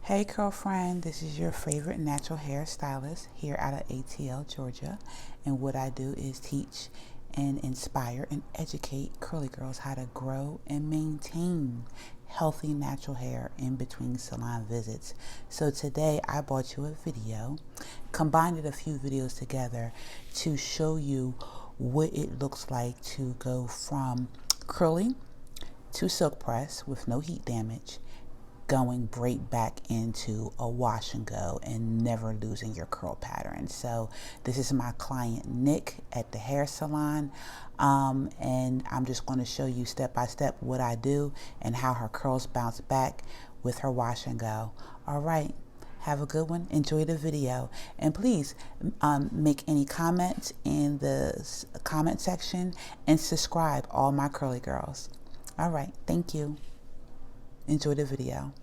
Hey girlfriend, this is your favorite natural hairstylist here out of ATL, Georgia. And what I do is teach and inspire and educate curly girls how to grow and maintain healthy natural hair in between salon visits. So today I brought you a video, combined a few videos together to show you what it looks like to go from curling to silk press with no heat damage, going right back into a wash and go and never losing your curl pattern. So this is my client Nick at the hair salon, and I'm just going to show you step by step what I do and how her curls bounce back with her wash and go. All right, have a good one. Enjoy the video, and please make any comments in the comment section and subscribe, all my curly girls. All right, thank you. Enjoy the video.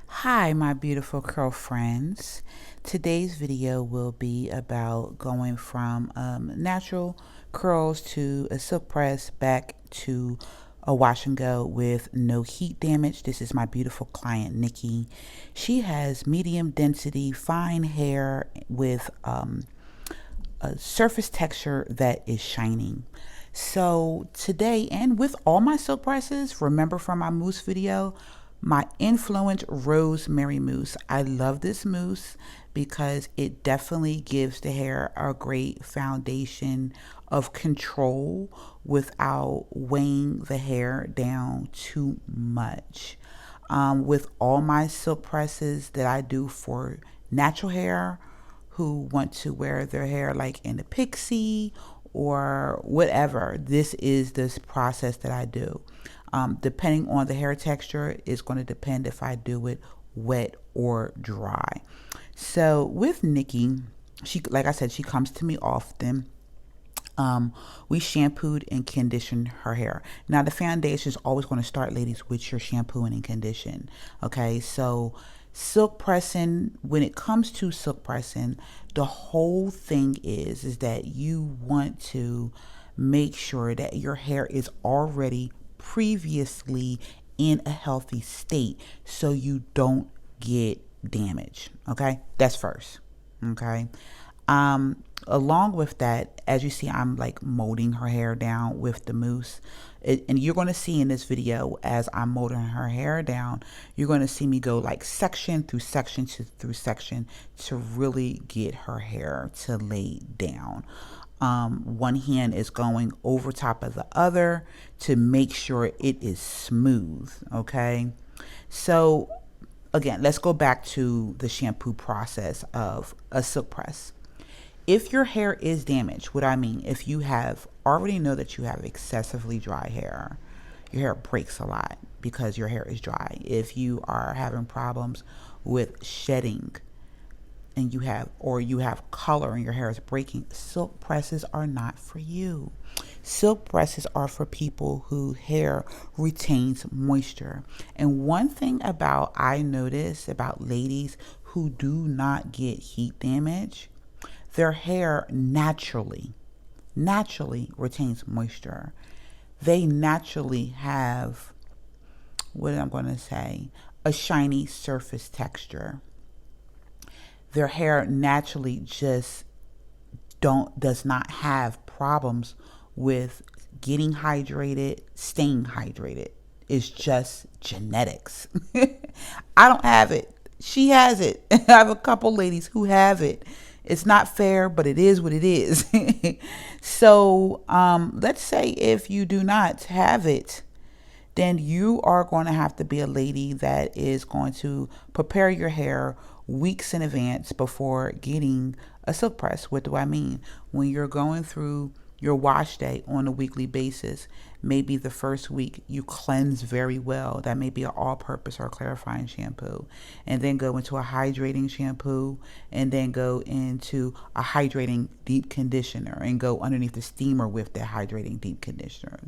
Hi, my beautiful curl friends. Today's video will be about going from natural curls to a silk press back to a wash and go with no heat damage. This is my beautiful client, Nikki. She has medium density, fine hair with a surface texture that is shining. So today, and with all my silk presses, remember from my mousse video, my influence rosemary mousse. I love this mousse because it definitely gives the hair a great foundation of control without weighing the hair down too much. With all my silk presses that I do for natural hair who want to wear their hair like in a pixie or whatever, this is this process that I do. Depending on the hair texture, is going to depend if I do it wet or dry. So with Nikki, she, like I said, she comes to me often. We shampooed and conditioned her hair. Now the foundation is always going to start, ladies, with your shampooing and condition. Okay, so silk pressing, when it comes to silk pressing, the whole thing is that you want to make sure that your hair is already previously in a healthy state so you don't get damage. Okay, that's first. Okay, along with that, as you see, I'm like molding her hair down with the mousse. And you're going to see in this video, as I'm molding her hair down, you're going to see me go like section through section through section to really get her hair to lay down. One hand is going over top of the other to make sure it is smooth. Okay, so again, let's go back to the shampoo process of a silk press. If your hair is damaged, what I mean, if you have already know that you have excessively dry hair, your hair breaks a lot because your hair is dry. If you are having problems with shedding, and you have color and your hair is breaking, silk presses are not for you. Silk presses are for people whose hair retains moisture. And one thing about I notice about ladies who do not get heat damage, their hair naturally retains moisture. They naturally have, what am I going to say, a shiny surface texture. Their hair naturally just does not have problems with getting hydrated, staying hydrated. It's just genetics. I don't have it. She has it. I have a couple ladies who have it. It's not fair, but it is what it is. So let's say if you do not have it, then you are going to have to be a lady that is going to prepare your hair weeks in advance before getting a silk press. What do I mean? When you're going through your wash day on a weekly basis, maybe the first week you cleanse very well. That may be an all-purpose or clarifying shampoo, and then go into a hydrating shampoo, and then go into a hydrating deep conditioner, and go underneath the steamer with the hydrating deep conditioner.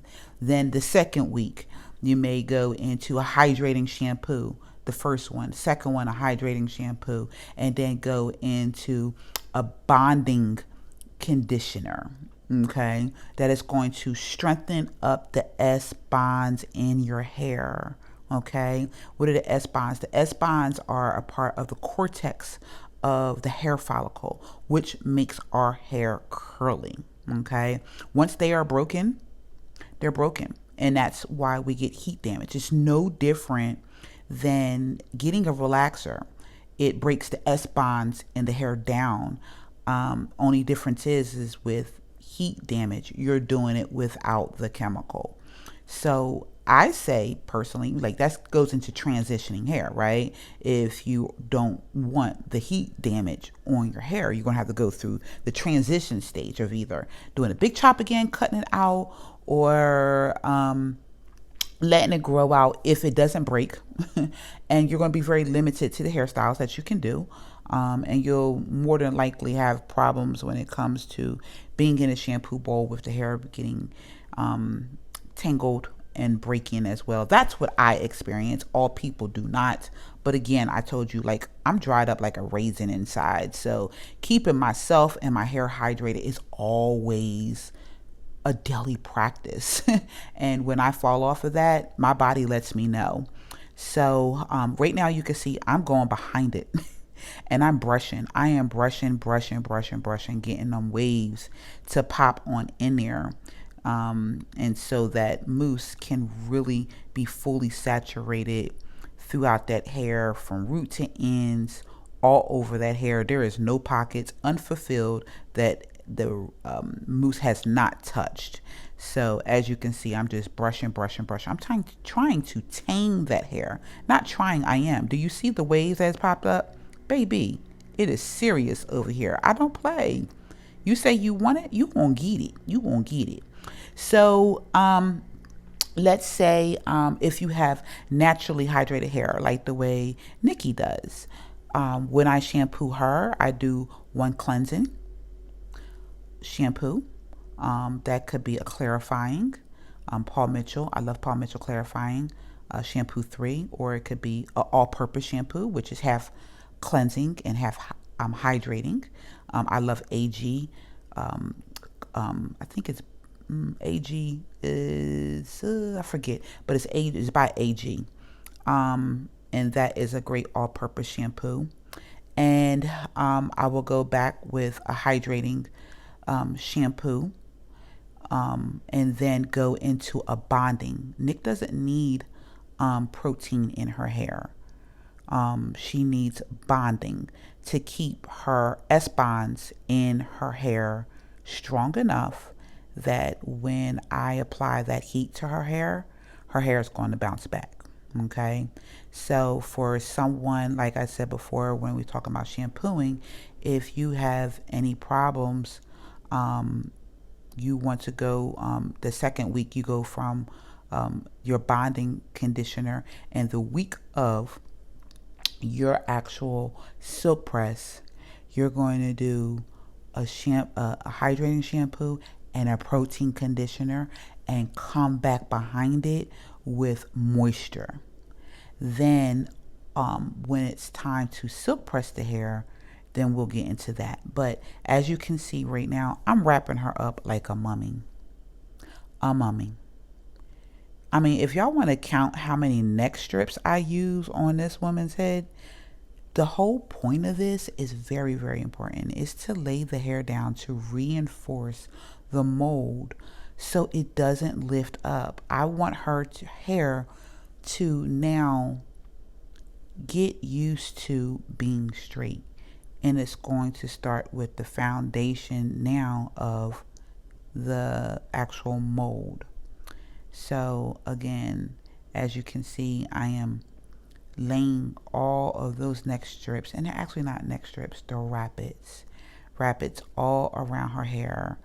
Then the second week you may go into a hydrating shampoo, the first one, second one a hydrating shampoo, and then go into a bonding conditioner. Okay, that is going to strengthen up the S bonds in your hair Okay, what are the S-bonds? The S-bonds are a part of the cortex of the hair follicle, which makes our hair curly. Okay, once they are broken, they're broken. And that's why we get heat damage. It's no different than getting a relaxer. It breaks the S bonds in the hair down. Only difference is with heat damage, you're doing it without the chemical. So I say personally, like that goes into transitioning hair, right? If you don't want the heat damage on your hair, you're gonna have to go through the transition stage of either doing a big chop again, cutting it out, or letting it grow out if it doesn't break. And you're going to be very limited to the hairstyles that you can do. And you'll more than likely have problems when it comes to being in a shampoo bowl with the hair getting tangled and breaking as well. That's what I experience. All people do not. But again, I told you, like, I'm dried up like a raisin inside. So keeping myself and my hair hydrated is always a daily practice. And when I fall off of that, my body lets me know. So right now you can see I'm going behind it and I'm brushing. I am brushing, getting them waves to pop on in there. And so that mousse can really be fully saturated throughout that hair from root to ends, all over that hair. There is no pockets unfulfilled that the mousse has not touched. So as you can see, I'm just brushing. I'm trying to tame that hair. Not trying, I am. Do you see the waves that's popped up? Baby, it is serious over here. I don't play. You say you want it, you gonna get it. You gonna get it. So let's say if you have naturally hydrated hair, like the way Nikki does. When I shampoo her, I do one cleansing shampoo. That could be a clarifying. Paul Mitchell, I love Paul Mitchell clarifying shampoo 3, or it could be an all-purpose shampoo, which is half cleansing and half hydrating. I love AG. I think it's AG is I forget, but it's by AG, and that is a great all-purpose shampoo. And I will go back with a hydrating shampoo, and then go into a bonding. Nick doesn't need protein in her hair. She needs bonding to keep her S bonds in her hair strong enough that when I apply that heat to her hair is going to bounce back. Okay, so for someone, like I said before, when we talk about shampooing, if you have any problems, you want to go the second week, you go from your bonding conditioner, and the week of your actual silk press, you're going to do a hydrating shampoo and a protein conditioner, and come back behind it with moisture. Then when it's time to silk press the hair, then we'll get into that. But as you can see right now, I'm wrapping her up like a mummy. A mummy. I mean, if y'all want to count how many neck strips I use on this woman's head, the whole point of this is very, very important. Is to lay the hair down to reinforce the mold so it doesn't lift up. I want her hair to now get used to being straight. And it's going to start with the foundation now of the actual mold. So again, as you can see, I am laying all of those neck strips, and they're actually not neck strips, they're rapids all around her hair,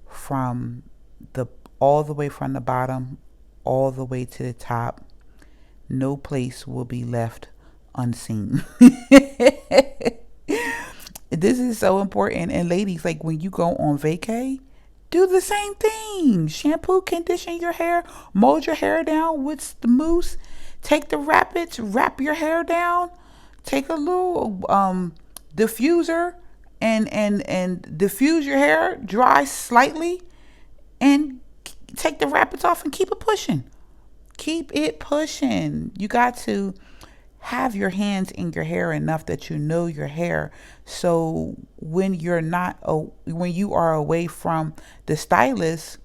from all the way from the bottom all the way to the top. No place will be left unseen. This is so important. And ladies, like when you go on vacay, do the same thing. Shampoo, condition your hair, mold your hair down with the mousse. Take the rapids, wrap your hair down. Take a little diffuser and diffuse your hair, dry slightly, and take the rapids off and keep it pushing. Keep it pushing. You got to have your hands in your hair enough that you know your hair. So when you're not, when you are away from the stylist,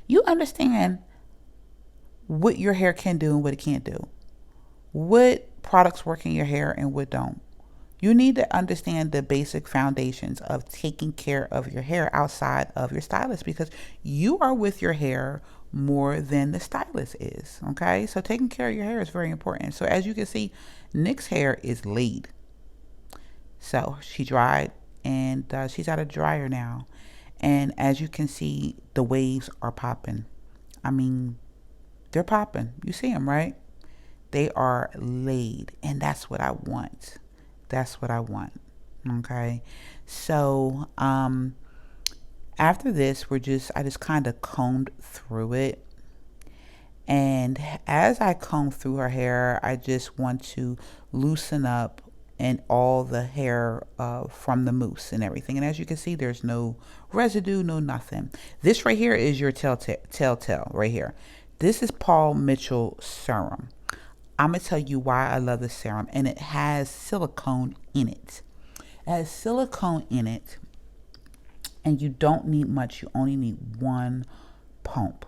you understand what your hair can do and what it can't do. What products work in your hair and what don't. You need to understand the basic foundations of taking care of your hair outside of your stylist, because you are with your hair more than the stylist is. Okay, so taking care of your hair is very important. So as you can see, Nick's hair is laid. So she dried, and she's out of dryer now. And as you can see, the waves are popping. I mean, they're popping. You see them, right? They are laid, and that's what I want. That's what I want. Okay. So after this, I just kind of combed through it. And as I comb through her hair, I just want to loosen up and all the hair from the mousse and everything. And as you can see, there's no residue, no nothing. This right here is your telltale right here. This is Paul Mitchell serum. I'm going to tell you why I love this serum. And it has silicone in it. It has silicone in it. And you don't need much. You only need one pump.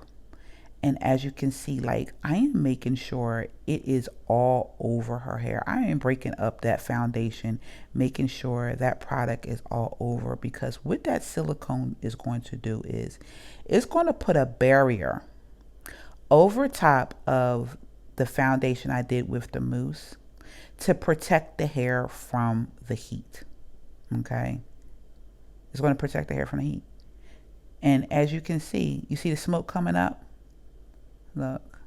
And as you can see, like, I am making sure it is all over her hair. I am breaking up that foundation, making sure that product is all over, because what that silicone is going to do is it's going to put a barrier over top of the foundation I did with the mousse to protect the hair from the heat. Okay. It's going to protect the hair from the heat. And as you can see, you see the smoke coming up? Look,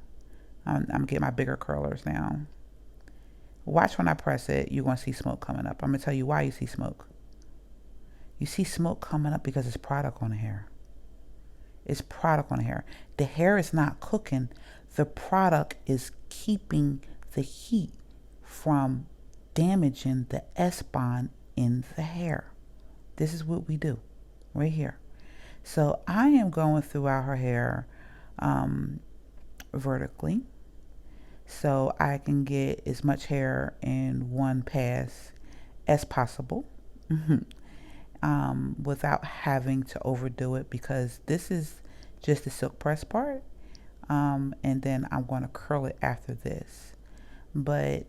I'm getting my bigger curlers now. Watch when I press it, you're going to see smoke coming up. I'm going to tell you why you see smoke. You see smoke coming up because it's product on the hair. It's product on the hair. The hair is not cooking. The product is keeping the heat from damaging the S-bond in the hair. This is what we do right here. So I am going throughout her hair vertically, so I can get as much hair in one pass as possible without having to overdo it, because this is just the silk press part, and then I'm going to curl it after this. But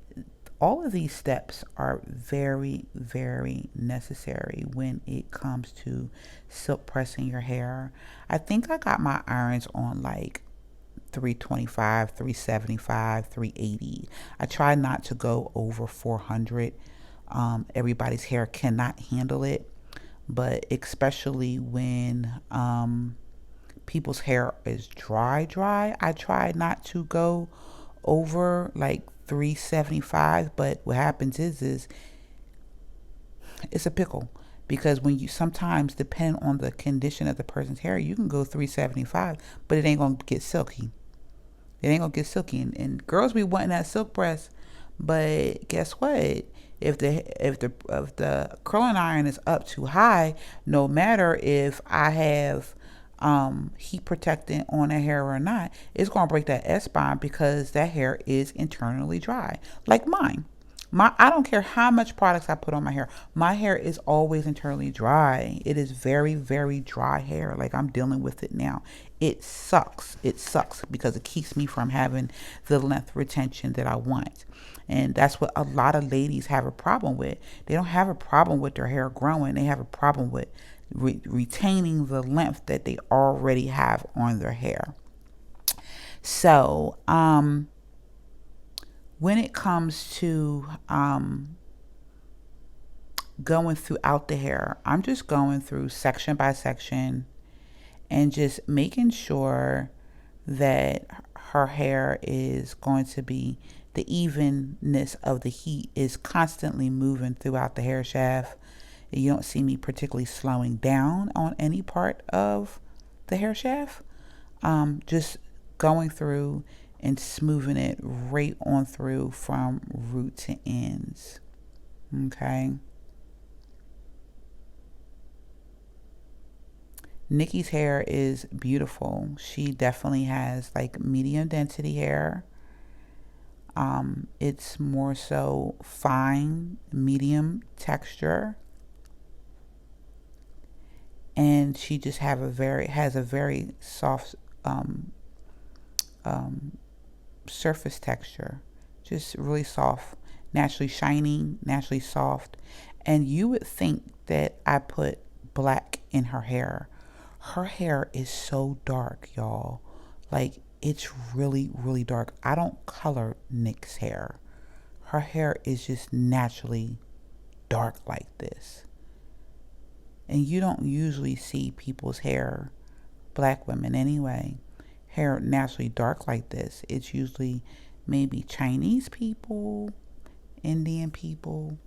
all of these steps are very, very necessary when it comes to silk pressing your hair. I think I got my irons on like 325, 375, 380. I try not to go over 400. Everybody's hair cannot handle it, but especially when people's hair is dry, I try not to go over like 375. But what happens is it's a pickle, because when you sometimes, depending on the condition of the person's hair, you can go 375, but it ain't gonna get silky. It ain't gonna get silky, and girls be wanting that silk press, but guess what? If the curling iron is up too high, no matter if I have heat protectant on the hair or not, it's gonna break that S-bond, because that hair is internally dry, like mine. I don't care how much products I put on my hair is always internally dry. It is very, very dry hair. Like, I'm dealing with it now. It sucks. It sucks because it keeps me from having the length retention that I want. And that's what a lot of ladies have a problem with. They don't have a problem with their hair growing. They have a problem with retaining the length that they already have on their hair. So, when it comes to going throughout the hair, I'm just going through section by section and just making sure that her hair is going to be, the evenness of the heat is constantly moving throughout the hair shaft. You don't see me particularly slowing down on any part of the hair shaft. Just going through and smoothing it right on through from root to ends. Okay. Nikki's hair is beautiful. She definitely has like medium density hair. It's more so fine, medium texture, and she just has a very soft surface texture, just really soft, naturally shiny, naturally soft. And you would think that I put black in her hair. Her hair is so dark, y'all. Like, it's really, really dark. I don't color Nick's hair. Her hair is just naturally dark like this. And you don't usually see people's hair, black women anyway, hair naturally dark like this. It's usually maybe Chinese people, Indian people,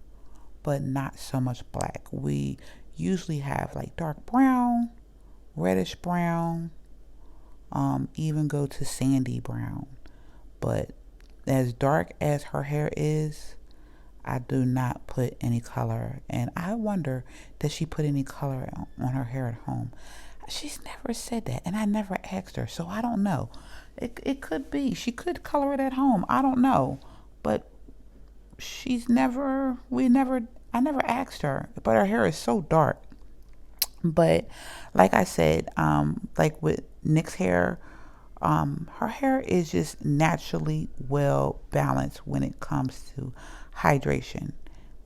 but not so much black. We usually have like dark brown, reddish brown, even go to sandy brown. But as dark as her hair is, I do not put any color. And I wonder, does she put any color on her hair at home? She's never said that, and I never asked her, so I don't know. It could be. She could color it at home. I don't know. But I never asked her. But her hair is so dark. But like I said, like with Nick's hair, her hair is just naturally well balanced when it comes to hydration,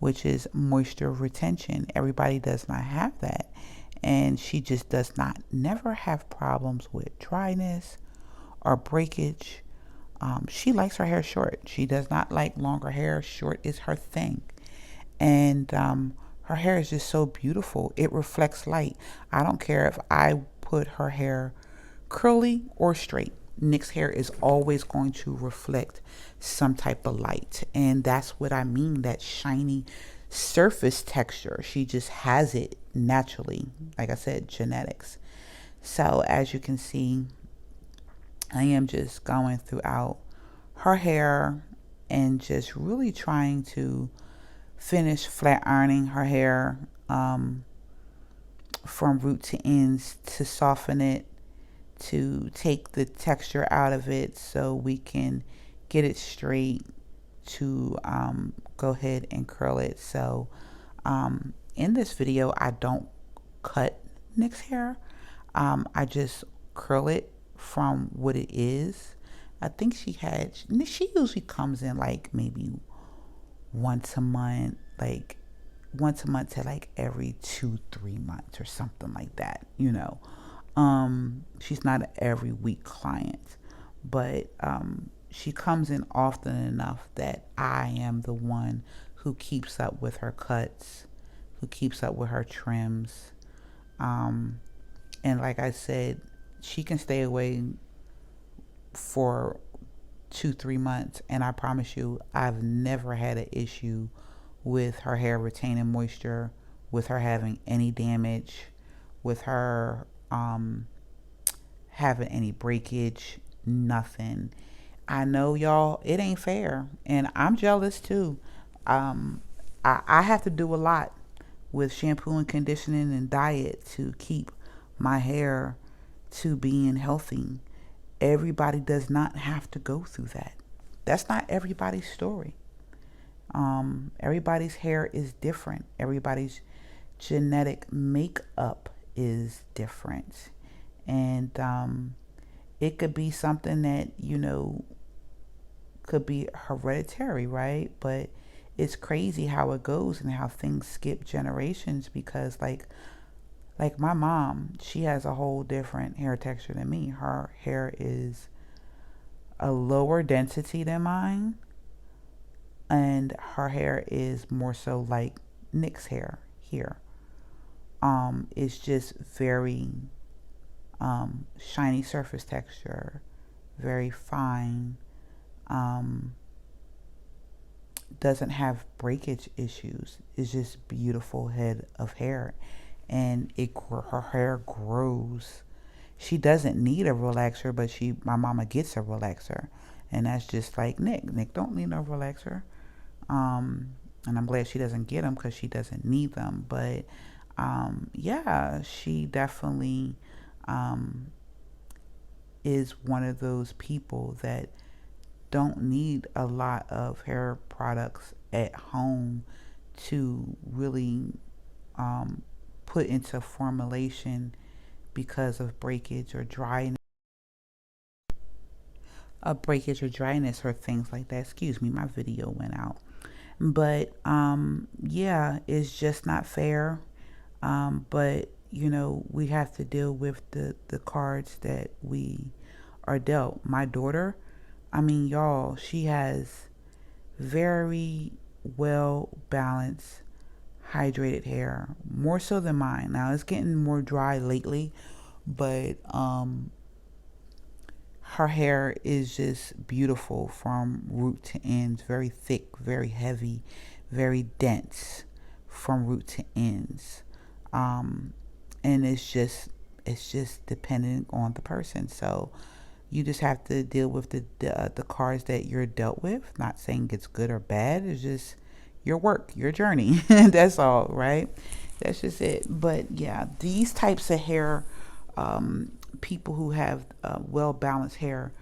which is moisture retention. Everybody does not have that. And she just does not never have problems with dryness or breakage. She likes her hair short. She does not like longer hair. Short is her thing. And her hair is just so beautiful. It reflects light. I don't care if I put her hair curly or straight. Nick's hair is always going to reflect some type of light. And that's what I mean, that shiny surface texture. She just has it naturally. Like I said, genetics. So as you can see, I am just going throughout her hair and just really trying to finish flat ironing her hair from root to ends to soften it, to take the texture out of it so we can get it straight, to go ahead and curl it. So in this video, I don't cut Nick's hair. I just curl it from what it is. I think she usually comes in like maybe once a month, like once a month to like every 2-3 months or something like that, you know. She's not an every week client, but she comes in often enough that I am the one who keeps up with her cuts, who keeps up with her trims. And like I said, she can stay away for 2-3 months, and I promise you, I've never had an issue with her hair retaining moisture, with her having any damage, with her having any breakage, nothing. I know, y'all, it ain't fair, and I'm jealous too. I have to do a lot with shampoo and conditioning and diet to keep my hair to being healthy. Everybody does not have to go through that. That's not everybody's story. Everybody's hair is different. Everybody's genetic makeup is different. And it could be something that, you know, could be hereditary, right? But it's crazy how it goes and how things skip generations, because like my mom, she has a whole different hair texture than me. Her hair is a lower density than mine, and her hair is more so like Nick's hair here. It's just very shiny surface texture, very fine, doesn't have breakage issues. It's just beautiful head of hair, and her hair grows. She doesn't need a relaxer, but my mama gets a relaxer, and that's just like Nick. Nick don't need no relaxer, and I'm glad she doesn't get them because she doesn't need them. But yeah, she definitely is one of those people that don't need a lot of hair products at home to really put into formulation because of breakage or dryness or things like that. Excuse me, my video went out. But yeah, it's just not fair. But you know, we have to deal with the cards that we are dealt. My daughter, I mean, y'all, she has very well balanced, hydrated hair, more so than mine. Now it's getting more dry lately, but her hair is just beautiful from root to ends, very thick, very heavy, very dense from root to ends. And it's just dependent on the person. So you just have to deal with the cards that you're dealt with. Not saying it's good or bad. It's just your work, your journey. That's all, right? That's just it. But yeah, these types of hair, people who have well balanced hair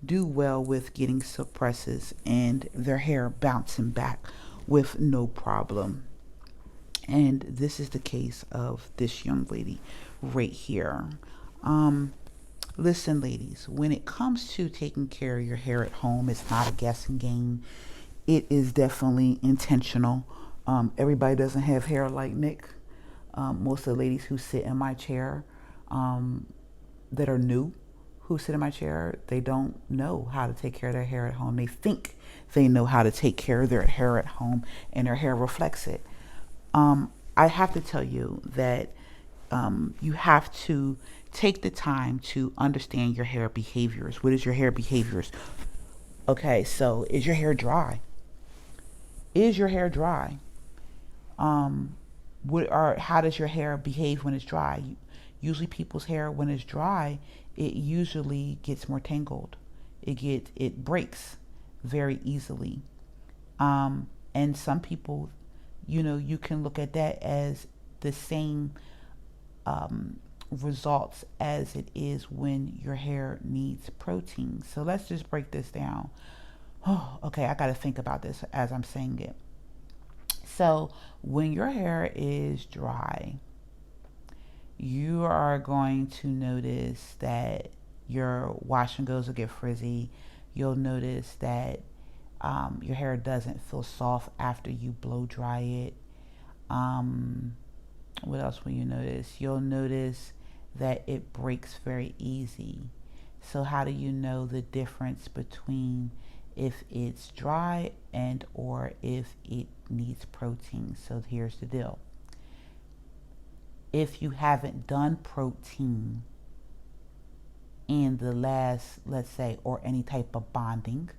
do well with getting suppresses and their hair bouncing back with no problem. And this is the case of this young lady right here. Listen, ladies, when it comes to taking care of your hair at home, it's not a guessing game. It is definitely intentional. Everybody doesn't have hair like Nick. Most of the ladies who sit in my chair, that are new, who sit in my chair, they don't know how to take care of their hair at home. They think they know how to take care of their hair at home, and their hair reflects it. I have to tell you that you have to take the time to understand your hair behaviors. What is your hair behaviors? Okay, so is your hair dry? Is your hair dry? How does your hair behave when it's dry? Usually people's hair when it's dry, it usually gets more tangled. It breaks very easily. And some people, you can look at that as the same results as it is when your hair needs protein. So let's just break this down. Oh, okay, I got to think about this as I'm saying it. So when your hair is dry, you are going to notice that your wash and goes will get frizzy. You'll notice that your hair doesn't feel soft after you blow dry it. What else will you notice? You'll notice that it breaks very easy. So how do you know the difference between if it's dry and or if it needs protein? So here's the deal. If you haven't done protein in the last, let's say, or any type of bonding,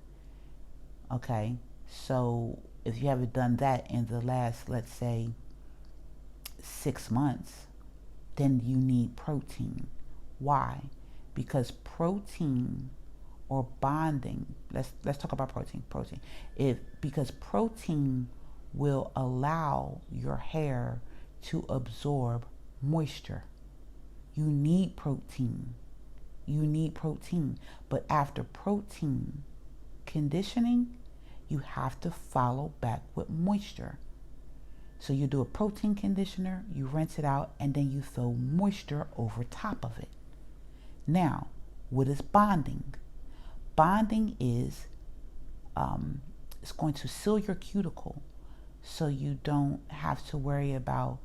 okay, so if you haven't done that in the last, let's say, 6 months, then you need protein. Why? Because protein or bonding, let's talk about protein. Because protein will allow your hair to absorb moisture. You need protein. But after protein conditioning, you have to follow back with moisture. So you do a protein conditioner, you rinse it out, and then you throw moisture over top of it. Now, what is bonding? Bonding is it's going to seal your cuticle so you don't have to worry about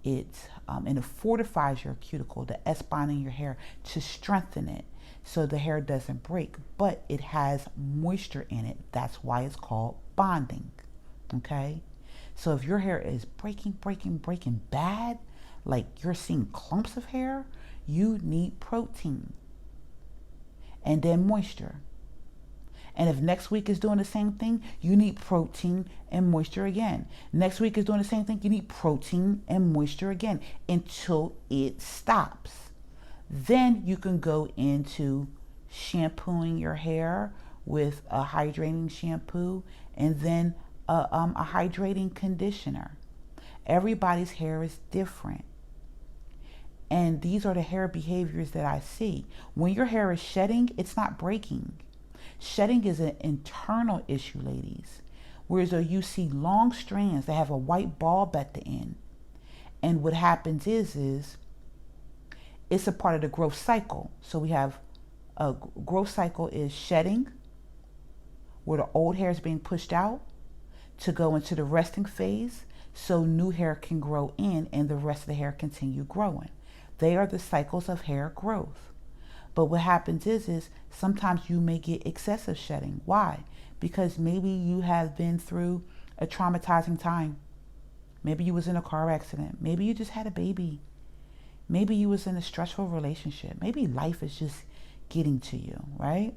it, and it fortifies your cuticle, the S bond in your hair, to strengthen it so the hair doesn't break, but it has moisture in it. That's why it's called bonding. Okay? So if your hair is breaking bad, like you're seeing clumps of hair, you need protein and then moisture. And if next week is doing the same thing, you need protein and moisture again. Next week is doing the same thing, you need protein and moisture again until it stops. Then you can go into shampooing your hair with a hydrating shampoo and then a hydrating conditioner. Everybody's hair is different. And these are the hair behaviors that I see. When your hair is shedding, it's not breaking. Shedding is an internal issue, ladies. Whereas you see long strands that have a white bulb at the end. And what happens is it's a part of the growth cycle. So we have a growth cycle is shedding, where the old hair is being pushed out to go into the resting phase so new hair can grow in and the rest of the hair continue growing. They are the cycles of hair growth. But what happens is sometimes you may get excessive shedding. Why? Because maybe you have been through a traumatizing time. Maybe you was in a car accident. Maybe you just had a baby. Maybe you was in a stressful relationship. Maybe life is just getting to you, right?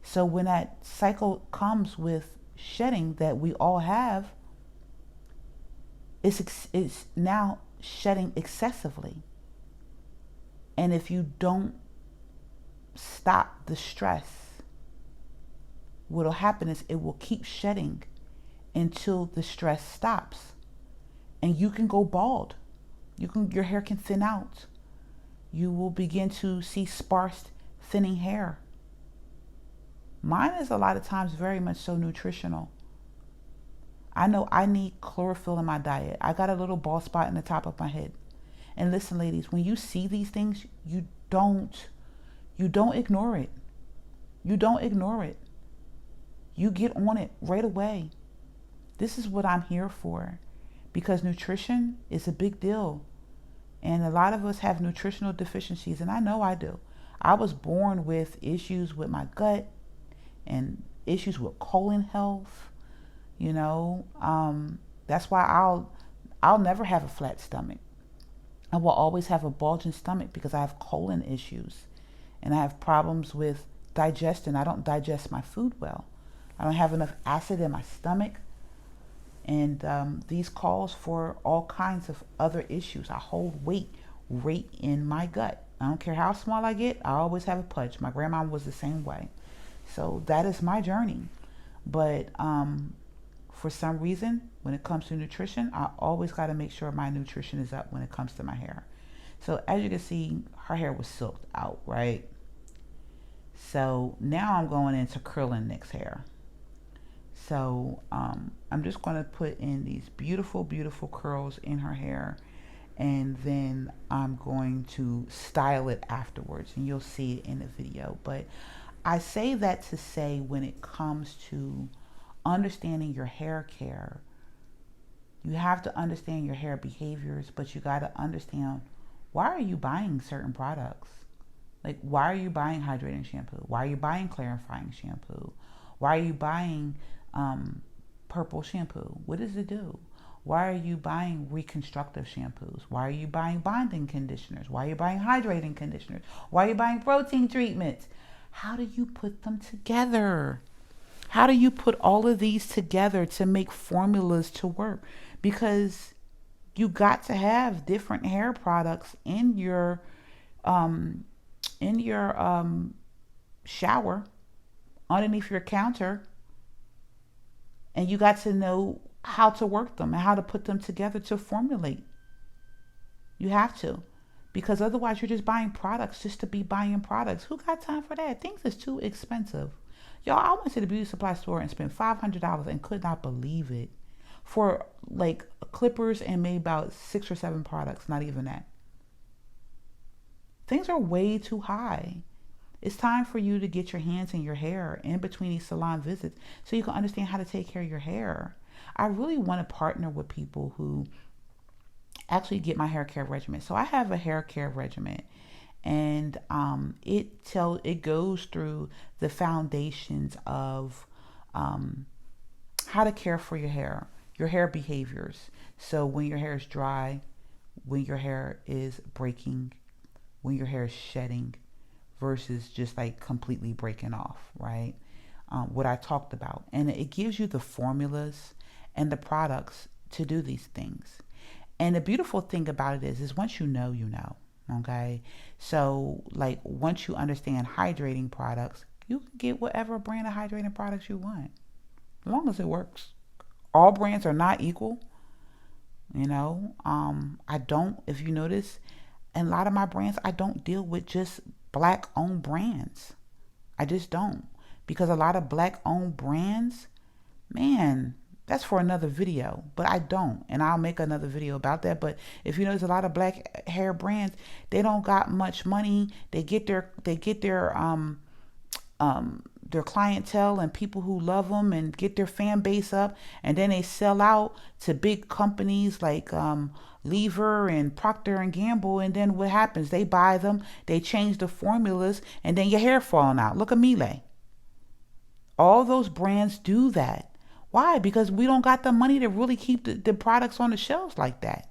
So when that cycle comes with shedding that we all have, it's now shedding excessively. And if you don't stop the stress, what'll happen is it will keep shedding until the stress stops. And you can go bald. Your hair can thin out. You will begin to see sparse, thinning hair. Mine is a lot of times very much so nutritional. I know I need chlorophyll in my diet. I got a little bald spot in the top of my head. And listen, ladies, when you see these things, you don't ignore it. You don't ignore it. You get on it right away. This is what I'm here for, because nutrition is a big deal. And a lot of us have nutritional deficiencies, and I know I do. I was born with issues with my gut and issues with colon health. That's why I'll never have a flat stomach. I will always have a bulging stomach because I have colon issues and I have problems with digestion. I don't digest my food well. I don't have enough acid in my stomach. And these calls for all kinds of other issues. I hold weight right in my gut. I don't care how small I get, I always have a pudge. My grandma was the same way. So that is my journey. But for some reason, when it comes to nutrition, I always got to make sure my nutrition is up when it comes to my hair. So as you can see, her hair was silked out, right? So now I'm going into curling Nick's hair. So I'm just going to put in these beautiful, beautiful curls in her hair. And then I'm going to style it afterwards. And you'll see it in the video. But I say that to say, when it comes to understanding your hair care, you have to understand your hair behaviors, but you got to understand, why are you buying certain products? Like, why are you buying hydrating shampoo? Why are you buying clarifying shampoo? Why are you buying purple shampoo? What does it do? Why are you buying reconstructive shampoos? Why are you buying bonding conditioners? Why are you buying hydrating conditioners? Why are you buying protein treatments? How do you put them together? How do you put all of these together to make formulas to work? Because you got to have different hair products in your shower, underneath your counter, and you got to know how to work them and how to put them together to formulate. You have to, because otherwise you're just buying products just to be buying products. Who got time for that? Things is too expensive. Y'all, I went to the beauty supply store and spent $500 and could not believe it for like clippers and maybe about 6 or 7 products, not even that. Things are way too high. It's time for you to get your hands in your hair in between these salon visits so you can understand how to take care of your hair. I really want to partner with people who actually get my hair care regimen. So I have a hair care regimen, and it goes through the foundations of how to care for your hair behaviors. So when your hair is dry, when your hair is breaking, when your hair is shedding, versus just like completely breaking off, right? What I talked about. And it gives you the formulas and the products to do these things. And the beautiful thing about it is once you know, okay? So like once you understand hydrating products, you can get whatever brand of hydrating products you want, as long as it works. All brands are not equal. If you notice, And a lot of my brands, I don't deal with just black owned brands. I just don't. Because a lot of black owned brands, man, that's for another video. But I don't. And I'll make another video about that. But if you know, there's a lot of black hair brands, they don't got much money. They get their clientele and people who love them and get their fan base up, and then they sell out to big companies like Lever and Procter and Gamble, and then what happens? They buy them, they change the formulas, and then your hair falling out. Look at Miele. All those brands do that. Why? Because we don't got the money to really keep the products on the shelves like that.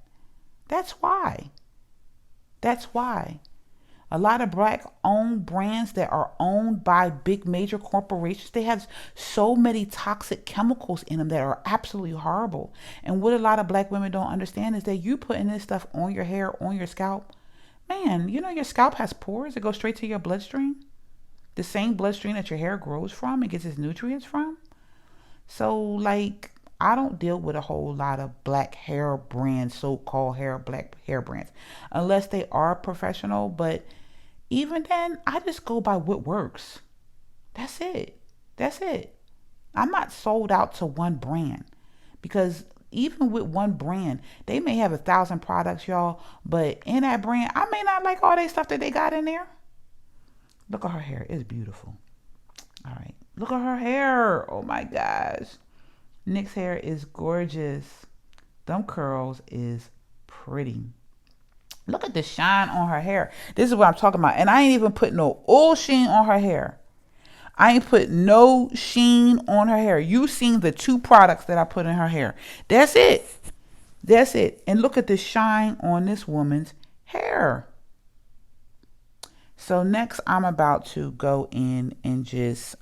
That's why. That's why. A lot of black owned brands that are owned by big major corporations, they have so many toxic chemicals in them that are absolutely horrible. And what a lot of black women don't understand is that you putting this stuff on your hair, on your scalp. Man, you know your scalp has pores that go straight to your bloodstream. The same bloodstream that your hair grows from and gets its nutrients from. So like, I don't deal with a whole lot of black hair brands, so-called black hair brands, unless they are professional. But even then, I just go by what works. That's it. That's it. I'm not sold out to one brand, because even with one brand, they may have 1,000 products, y'all, but in that brand, I may not like all that stuff that they got in there. Look at her hair. It's beautiful. All right. Look at her hair. Oh my gosh. Nick's hair is gorgeous. Them curls is pretty. Look at the shine on her hair. This is what I'm talking about. And I ain't even put no oil sheen on her hair. I ain't put no sheen on her hair. You seen the 2 products that I put in her hair. That's it. That's it. And look at the shine on this woman's hair. So next, I'm about to go in and just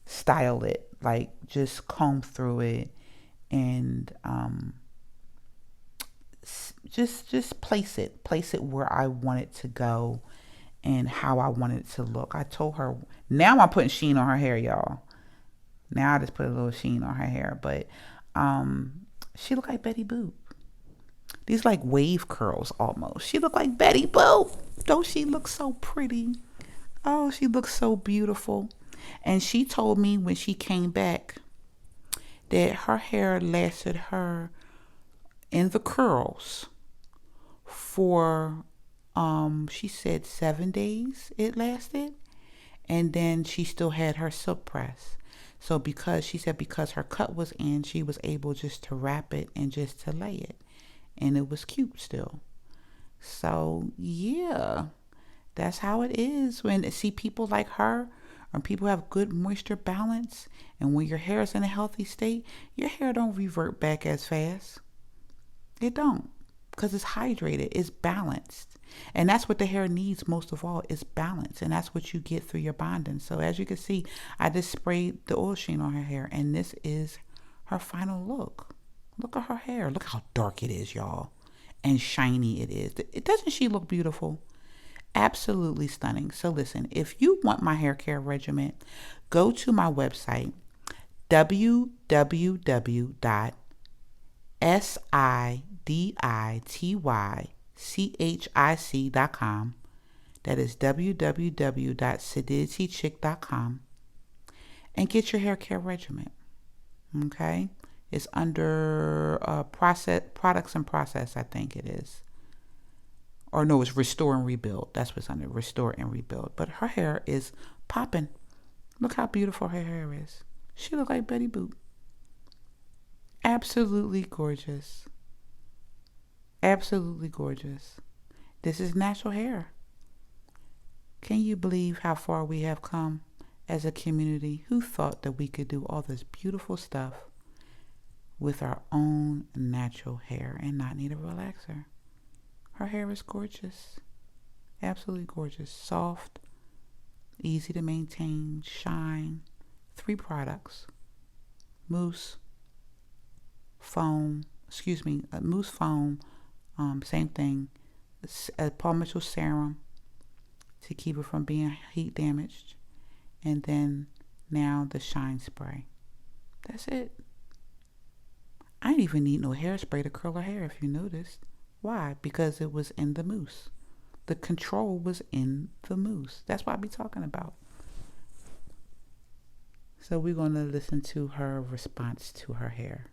style it. Like, just comb through it and just place it where I want it to go and how I want it to look. I told her, now I'm putting sheen on her hair, y'all. Now I just put a little sheen on her hair, but she looked like Betty Boop. These like wave curls almost. She looked like Betty Boop. Don't she look so pretty? Oh, she looks so beautiful. And she told me when she came back that her hair lasted her in the curls for she said 7 days it lasted, and then she still had her silk press. So because she said, because her cut was in, she was able just to wrap it and just to lay it, and it was cute still. So yeah, that's how it is when see people like her, or people have good moisture balance, and when your hair is in a healthy state, your hair don't revert back as fast. It don't, because it's hydrated, it's balanced. And that's what the hair needs most of all, is balance. And that's what you get through your bonding. So as you can see, I just sprayed the oil sheen on her hair, and this is her final look. Look at her hair. Look how dark it is, y'all, and shiny it is. Doesn't she look beautiful? Absolutely stunning. So listen, if you want my hair care regimen, go to my website, www.siditychics.com. That is www.siditychics.com, and get your hair care regimen. Okay? It's under products and process, I think it is. Or no, it's restore and rebuild. That's what's under, restore and rebuild. But her hair is popping. Look how beautiful her hair is. She look like Betty Boop. Absolutely gorgeous. Absolutely gorgeous. This is natural hair. Can you believe how far we have come as a community? Who thought that we could do all this beautiful stuff with our own natural hair and not need a relaxer? Her hair is gorgeous. Absolutely gorgeous. Soft, easy to maintain, shine. 3 products. Mousse foam, same thing. A Paul Mitchell serum to keep it from being heat damaged. And then now the shine spray. That's it. I didn't even need no hairspray to curl her hair, if you noticed. Why? Because it was in the mousse. The control was in the mousse. That's what I be talking about. So we're going to listen to her response to her hair.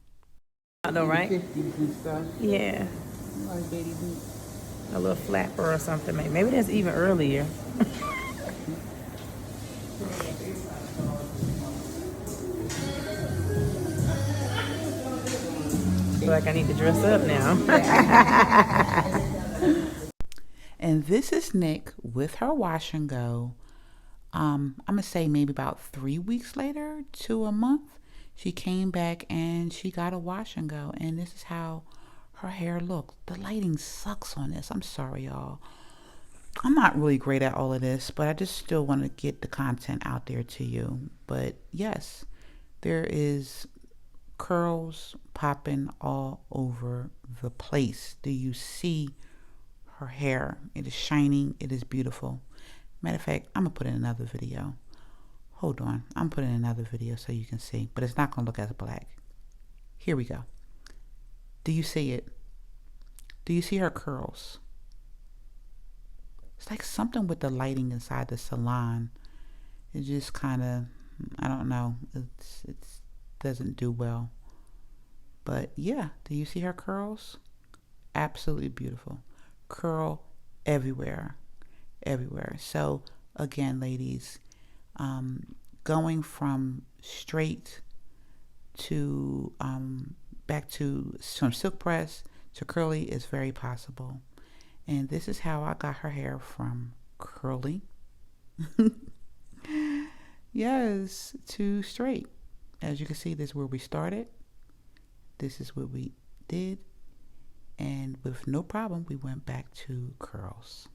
I know, right? 50s and stuff. Yeah. Like baby boots. A little flapper or something. Maybe that's even earlier. I feel like I need to dress up now. And this is Nick with her wash and go. I'm going to say maybe about 3 weeks later to a month, she came back and she got a wash and go. And this is how her hair looked. The lighting sucks on this. I'm sorry, y'all. I'm not really great at all of this, but I just still want to get the content out there to you. But yes, there is curls popping all over the place. Do you see her hair? It is shining. It is beautiful. Matter of fact, I'm going to put in another video. Hold on. I'm putting in another video so you can see, but it's not going to look as black. Here we go. Do you see it? Do you see her curls? It's like something with the lighting inside the salon. It just kind of, I don't know. It doesn't do well. But yeah, do you see her curls? Absolutely beautiful. Curl everywhere. Everywhere. So again, ladies, going from straight to back to from silk press to curly is very possible. And this is how I got her hair from curly yes, to straight. As you can see, this is where we started. This is what we did. And with no problem, we went back to curls.